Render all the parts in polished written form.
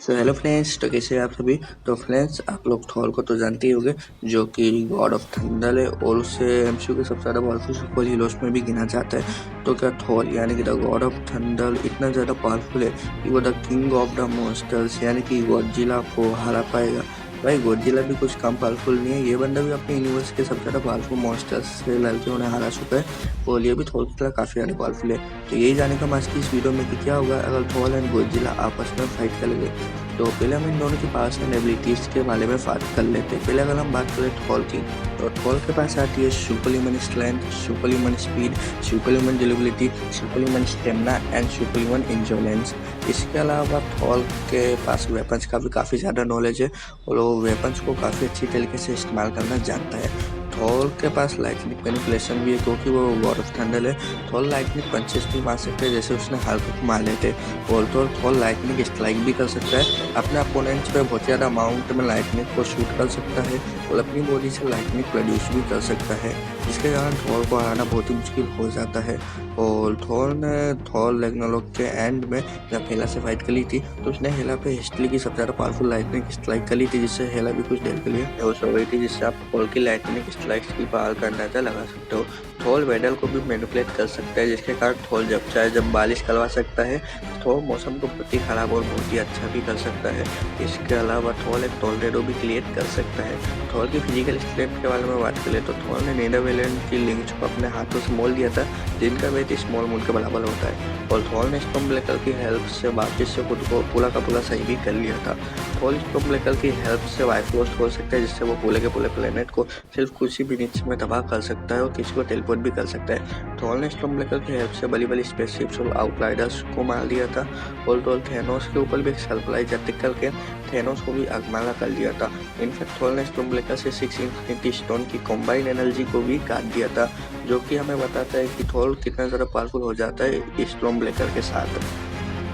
So hello friends, तो कैसे हैं आप सभी। तो फ्रेंड्स, आप लोग थॉर को तो जानते ही होंगे, जो कि गॉड ऑफ थंडर है और उससे एमसीयू के सबसे ज़्यादा पावरफुल सुपर हीरोज में भी गिना जाता है। तो क्या थॉर यानी कि द गॉड ऑफ थंडर इतना ज़्यादा पावरफुल है कि वो the king of the monsters यानी कि गॉडजिला को हरा पाएगा। भाई, गॉडजिला भी कुछ कम पावरफुल नहीं है, ये बंदा भी अपने यूनिवर्स के सबसे ज़्यादा पावरफुल मॉन्स्टर्स से लड़के उन्हें हरा चुका है और ये भी थॉर की तरह काफ़ी ज़्यादा पावरफुल है। तो यही जाने का आज की इस वीडियो में कि क्या होगा अगर थॉर एंड गॉडजिला आपस में फाइट करेंगे। तो पहले हम इन दोनों के पास एंड एबिलिटीज़ के बारे में बात कर लेते हैं। पहले अगर हम बात करें थॉर की, तो थॉर के पास आती है super human strength, super human speed, super human durability, super human stamina and super human insolence. इसके अलावा थॉर के पास वेपन्स का भी काफ़ी ज़्यादा नॉलेज है और वो वेपन्स को काफ़ी अच्छी तरीके से इस्तेमाल करना जानता है। थॉर के पास लाइटनिंग मैनिपुलेशन भी है क्योंकि वो गॉड ऑफ थंडर है। थॉर लाइटनिंग पंचेस भी मार सकते हैं, जैसे उसने हल्क को मार लेते। और तो थॉर लाइटनिंग स्ट्राइक भी कर सकता है, अपने अपोनेंट्स पे बहुत ज़्यादा अमाउंट में लाइटनिंग को शूट कर सकता है और अपनी बॉडी से लाइटनिंग प्रोड्यूस भी कर सकता है, जिसके कारण थॉर को हराना बहुत ही मुश्किल हो जाता है। और थॉर रैग्नारोक के एंड में जब हेला से फाइट करी थी, तो उसने हेला पे हिस्ट्री की सबसे ज़्यादा पावरफुल लाइटनिंग स्ट्राइक करी थी, जिससे हेला भी कुछ देर के लिए बेहोश हो गई थी, जिससे आप थॉर की लाइटनिंग स्ट्राइक्स की पावर का अंदाजा लगा सकते हो। थॉर वेदर को भी मैनिपुलेट कर सकता है, जिसके कारण थॉर जब चाहे जब बारिश करवा सकता है। थॉर मौसम को बहुत ही खराब और बहुत ही अच्छा भी कर सकता है। इसके अलावा थॉर एक टोर्नेडो भी क्रिएट कर सकता है। थॉर की फिजिकल स्ट्रेंथ के बारे में बात करें तो थॉर ने नेदरलैंड की लिंक्स को अपने हाथों से मोल दिया था, जिनका वेट स्मॉल मून के बराबर होता है। और थॉर ने स्टॉर्म ब्रेकर की हेल्प से वापिस से खुद को पूरा का पूरा सही भी कर लिया था। थॉर स्टॉर्म ब्रेकर की हेल्प से बाइफरोस्ट हो सकता है, जिससे वो पूरे के पूरे प्लेनेट को सिर्फ कुछ ही मिनट्स में तबाह कर सकता है और किसी को टेलीपोर्ट भी कर सकता है। थॉर ने स्टॉर्म ब्रेकर की हेल्प से बड़ी बड़ी स्पेसशिप्स और आउटराइडर्स को मार दिया था। और थॉर थेनोस के ऊपर भी एक सरप्राइज अटैक करके थेनोस को भी आगमाना कर दिया था। इनफैक्ट थॉर ने स्टॉर्म ब्रेकर से 6 इन्फिनिटी स्टोन की कॉम्बाइन एनर्जी को भी काट दिया था, जो कि हमें बताता है कि थॉर कितना ज़्यादा पावरफुल हो जाता है स्टॉर्म ब्रेकर के साथ।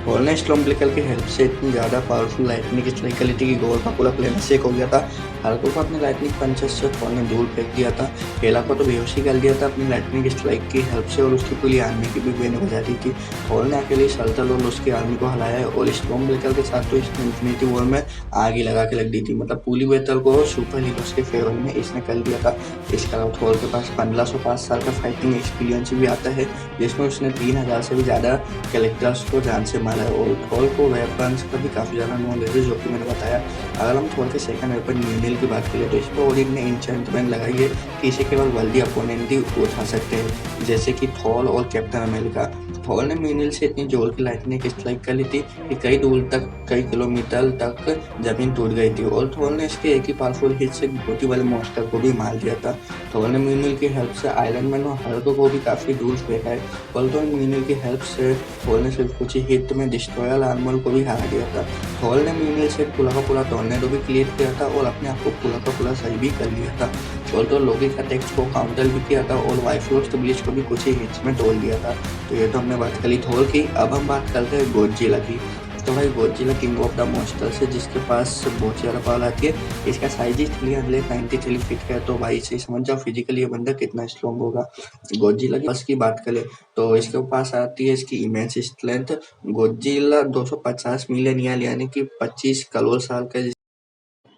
थॉर ने स्टॉर्म ब्रेकर की हेल्प से इतनी ज़्यादा पावरफुल लाइटनिंग स्ट्राइक करी थी कि गोर का पूरा प्लेनेट शेक हो गया था। हल्को को अपने लाइटनिंग पंचेस से थॉर ने दूर फेंक दिया था। हेला को तो बेहोशी कर दिया था अपनी लाइटनिंग स्ट्राइक की हेल्प से और उसकी पूरी आर्मी की भी बेन बजा दी थी। थॉर ने अकेले सल्तल और उसकी आर्मी को हराया है और स्टॉर्म ब्रेकर के साथ तो इसने इन्फिनिटी वॉर में आग ही लगा के रख दी थी। मतलब पूरी बैटल को सुपर हीरोज के फेवर में इसने कर दिया था। इसके अलावा थॉर के पास 1505 साल का फाइटिंग एक्सपीरियंस भी आता है, जिसमें उसने 3000 से भी ज़्यादा कैरेक्टर्स को जान से मारा है। और थॉर को वेपन्स का भी काफ़ी ज़्यादा नॉलेज है, जो कि मैंने बताया। अगर हम थॉर के सेकंड वेपन म्यूनिल की बात करें तो इस पर ओडिन ने इंचेंटमेंट लगाई है कि इसे केवल वर्दी अपोनेंट ही उठा सकते हैं, जैसे कि थॉर और कैप्टन अमेरिका। थॉर ने म्यूनिल से इतनी जोर की लाइटनिंग स्ट्राइक कर ली थी कि कई दूर तक, कई किलोमीटर तक जमीन टूट गई थी। और थॉर ने इसके एक ही पावरफुल हिट से बहुत ही बड़े मॉन्स्टर को भी मार दिया था। थॉर ने म्यूनिल की हेल्प से आयरन मैन और हल्क को भी काफ़ी दूर फेंका है। ऑल्टो म्यूनिल की हेल्प से थॉर ने सिर्फ कुछ ही हिट में डिस्ट्रॉयर आर्मर को भी हरा दिया था। थॉर ने म्यूनिल से पूरा का पूरा टॉर्नेडो भी क्रिएट किया था और अपने आप को पूरा का पूरा सही भी कर लिया था। ऑल्टो लोकी का टेक्स्ट को काउंटर भी किया था और बाइफरोस्ट ब्लीच को भी कुछ ही हिट्स में तोड़ दिया था। तो ये तो हमने बात करी थॉर की। अब हम बात करते हैं गॉडजिला की। तो भाई, Godzilla king of the monsters है, जिसके पास बहुत ज़्यादा पावर आती है। इसका साइज ही 393 फीट का है, तो भाई इसे समझ जाओ फिजिकली ये बंदा कितना स्ट्रॉन्ग होगा। गॉडजिला की बस की बात करें तो इसके पास आती है इसकी immense strength. Godzilla 250 million year यानी कि 25 करोड़ साल का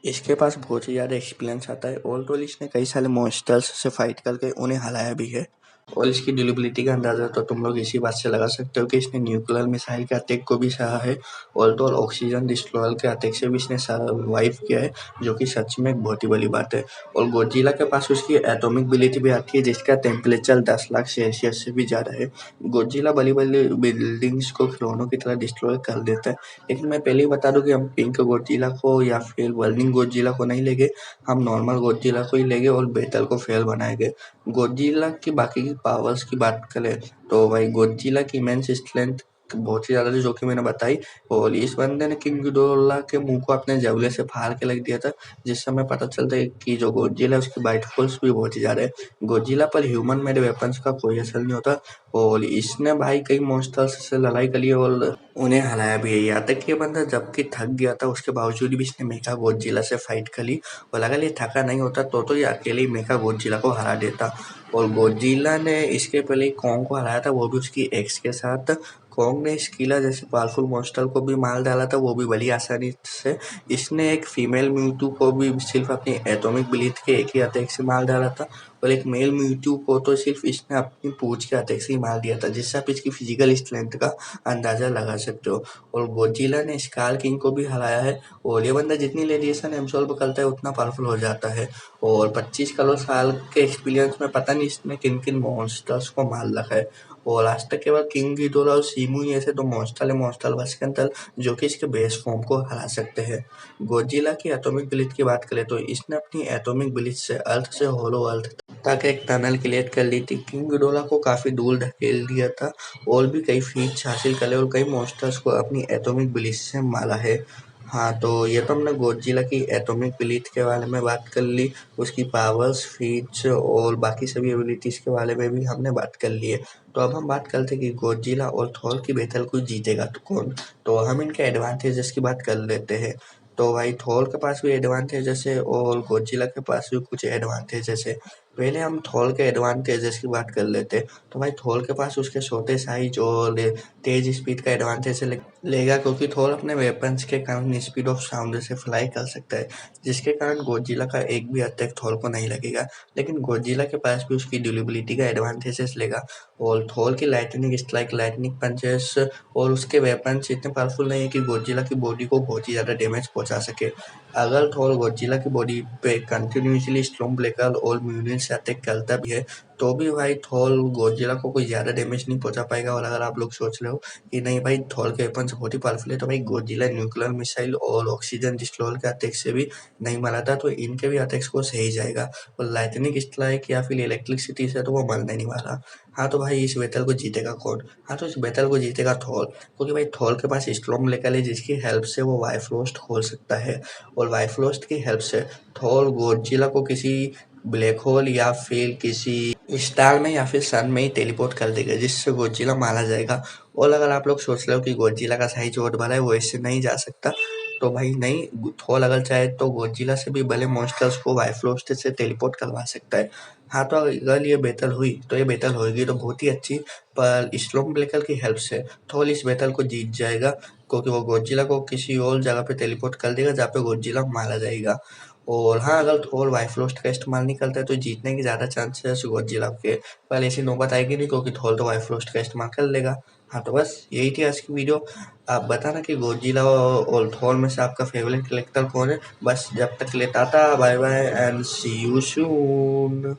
इसके पास बहुत ही ज़्यादा एक्सपीरियंस आता है। ऑल टोल इसने कई सारे मॉन्स्टर्स से फाइट करके उन्हें हराया भी है। और इसकी ड्यूरेबिलिटी का अंदाज़ा तो तुम लोग इसी बात से लगा सकते हो कि इसने न्यूक्लियर मिसाइल के अटैक को भी सहा है और तो ऑक्सीजन डिस्ट्रॉयर के अटैक से भी इसने सर्वाइव किया है, जो कि सच में एक बहुत ही बड़ी बात है। और गॉडजिला के पास उसकी एटॉमिक एबिलिटी भी आती है, जिसका टेम्परेचर 10 लाख सेल्सियस से भी ज़्यादा है। गॉडजिला बड़ी बड़ी बिल्डिंग्स को खिलौनों की तरह डिस्ट्रॉय कर देता है। लेकिन मैं पहले ही बता दूं कि हम पिंक गॉडजिला को या फिर बर्निंग गॉडजिला को नहीं लेंगे, हम नॉर्मल गॉडजिला को ही लेंगे और बैटल को फेयर बनाएंगे। गॉडजिला की बाकी की पावर्स की बात करें तो भाई, गॉडजिला की इमेंस स्ट्रेंथ बहुत ही ज़्यादा थी, जो कि मैंने बताई। और इस बंदे ने किंग गिडोला के मुंह को अपने जबले से फाड़ के रख दिया था, जिससे हमें पता चलता है कि जो गॉडजिला है उसकी बाइट फोर्स भी बहुत ही ज़्यादा है। गॉडजिला पर ह्यूमन मेड वेपन्स का कोई असर नहीं होता और इसने भाई कई मॉन्स्टर्स से लड़ाई करी है और उन्हें हराया भी है। यहाँ तक कि ये बंदा जबकि थक गया था, उसके बावजूद भी इसने मेका गॉडजिला से फाइट करी। और अगर ये थका नहीं होता तो ये अकेले ही मेका गॉडजिला को हरा देता। और गॉडजिला ने इसके पहले कॉन्ग को हराया था, वो भी उसकी एक्स के साथ। कॉन्ग ने स्कीला जैसे पावरफुल मॉन्स्टर को भी मार डाला था, वो भी बड़ी आसानी से। इसने एक फीमेल म्यूटू को भी सिर्फ अपनी एटॉमिक ब्लीड के एक ही अटैक से मार डाला था, और एक मेल म्यूटू को तो सिर्फ इसने अपनी पूंछ के अटैक से ही मार दिया था, जिससे आप इसकी फिजिकल स्ट्रेंथ का अंदाजा लगा सकते हो। और गोजिला ने स्कार किंग को भी हराया है, और ये बंदा जितनी रेडिएशन एब्सॉर्ब करता है उतना पावरफुल हो जाता है। और 25 करोड़ साल के एक्सपीरियंस में पता नहीं इसने किन किन मॉन्स्टर्स को मार रखा है। और आज तक केवल किंग गिडोरा और सीमू ही ऐसे दो मॉन्स्टर बस के अंदर जो कि इसके बेस फॉर्म को हरा सकते हैं। गोजिला की एटॉमिक ब्लीड की बात करें तो इसने अपनी एटॉमिक ब्लीड से अर्थ से होलो अर्थ तक एक टनल क्रिएट कर ली थी। किंग गिडोरा को काफी दूर धकेल दिया था, और भी कई फीट्स हासिल कर और कई मॉन्स्टर्स को अपनी एटॉमिक ब्लीड से मारा है। हाँ, तो ये तो हमने गोजिला की एटॉमिक ब्लीड के बारे में बात कर ली, उसकी पावर्स, फीट्स और बाकी सभी एबिलिटीज के बारे में भी हमने बात कर ली है। तो अब हम बात करते हैं कि गोजिला और थॉर की बैटल को जीतेगा तो कौन। तो हम इनके एडवांटेजेस की बात कर लेते हैं। तो भाई थॉर के पास भी एडवांटेजेस है और गोजिला के पास भी कुछ एडवांटेजेस है। पहले हम थॉर के एडवांटेजेस की बात कर लेते हैं। तो भाई थॉर के पास उसके छोटे साइज और तेज स्पीड का एडवांटेज लेगा, क्योंकि थॉर अपने वेपन्स के कारण स्पीड ऑफ साउंड से फ्लाई कर सकता है, जिसके कारण गोजिला का एक भी अटैक थॉर को नहीं लगेगा। लेकिन गोजिला के पास भी उसकी ड्यूरेबिलिटी का एडवांटेजेस लेगा, और थॉर की लाइटनिंग स्ट्राइक, लाइटनिंग पंचेस और उसके वेपन्स इतने पावरफुल नहीं है कि गोजिला की बॉडी को बहुत ही ज्यादा डैमेज पहुंचा सके। अगर थॉर गोजिला की बॉडी पे कंटिन्यूसली स्टॉर्म ब्रेकर और म्यूनिल से अटैक करता भी है, तो भी भाई थॉर गोजिला को कोई ज्यादा डैमेज नहीं पहुंचा पाएगा। और अगर आप लोग सोच रहे हो कि नहीं भाई थॉर के वेपन बहुत ही पावरफुल है, तो भाई गोजिला न्यूक्लियर मिसाइल और ऑक्सीजन डिस्ट्रॉयर के अटैक से भी नहीं मरा था, तो इनके भी अटैक्स को सही जाएगा। और लाइटनिंग स्ट्राइक या फिर इलेक्ट्रिसिटी से तो वो मरने नहीं वाला। हाँ, तो भाई इस बैटल को जीतेगा कौन। हाँ, तो इस बैटल को जीतेगा थॉर, क्योंकि भाई थॉर के पास स्टॉर्म ब्रेकर है, जिसकी हेल्प से वो बाइफ्रोस्ट खोल सकता है। और बाइफ्रोस्ट की हेल्प से थॉर गोजिला को किसी ब्लैक होल या फिर किसी स्टार में या फिर सन में ही टेलीपोर्ट कर देगा, जिससे गोजिला मारा जाएगा। और अगर आप लोग सोच रहे हो कि गोजिला का साइज बहुत बड़ा है, वो इससे नहीं जा सकता, तो भाई नहीं, थॉर अगर चाहे तो गोजिला से भी बड़े मॉन्स्टर्स को बाइफ्रोस्ट से टेलीपोर्ट करवा सकता है। हाँ, तो अगर ये बैटल हुई तो ये बैटल होगी तो बहुत ही अच्छी, पर स्टॉर्म ब्रेकर की हेल्प से थॉर इस बैटल को जीत जाएगा, क्योंकि वो गोजिला को किसी और जगह पे टेलीपोर्ट कर देगा जहाँ पे गोजिला मारा जाएगा। और हाँ, अगर थॉर बाइफ्रोस्ट का इस्तेमाल नहीं करता है तो जीतने की ज्यादा चांसेस गोजिला के, पर ऐसी नौबत आएगी नहीं, क्योंकि थॉर तो बाइफ्रोस्ट का इस्तेमाल कर लेगा। हाँ, तो बस यही थी आज की वीडियो। आप बताना कि गोजिला और थॉर में से आपका फेवरेट कैरेक्टर कौन है। बस जब तक के लिए tata bye bye and see you soon.